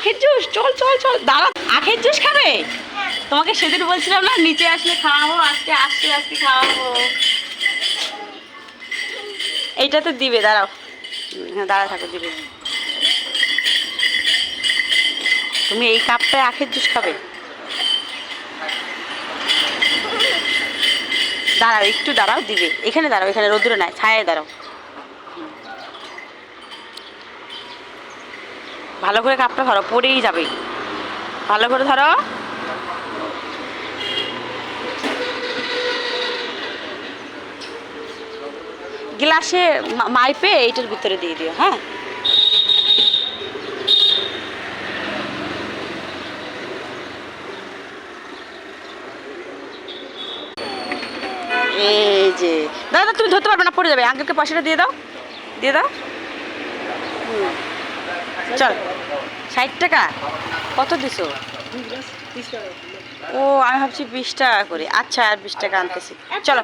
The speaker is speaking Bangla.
আখের জুস, চল চল চল, দাঁড়া। আখের জুস খাবে? তোমাকে সেদিন বলছিলাম না নিচে আসলে খাওয়াবো, আজকে আসতে আজকে খাওয়াবো। এইটা তো দিবে, দাঁড়াও। হ্যাঁ দাঁড়া থাকো, দিবে। তুমি এই কাপটায় আখের জুস খাবে? দাঁড়াও একটু দাঁড়াও, দিবে। এখানে দাঁড়াও, এখানে রোদ্দুরে নাই, ছায়ায় দাঁড়াও। ভালো করে কাপটা ধরো, পড়েই যাবে। ভালো করে ধরো। গ্লাসে মাইপে এইটার ভিতরে দিয়ে দিও, হ্যাঁ। এই যে দাদা, তুমি ধরতে পারবে না, পড়ে যাবে। আঙ্কেলকে পয়সাটা দিয়ে দাও, দিয়ে দাও। চল। 60 টাকা? কত দিছো? ও আমি ভাবছি 20 টাকা করে। আচ্ছা আর 20 টাকা আনতেছি, চলো।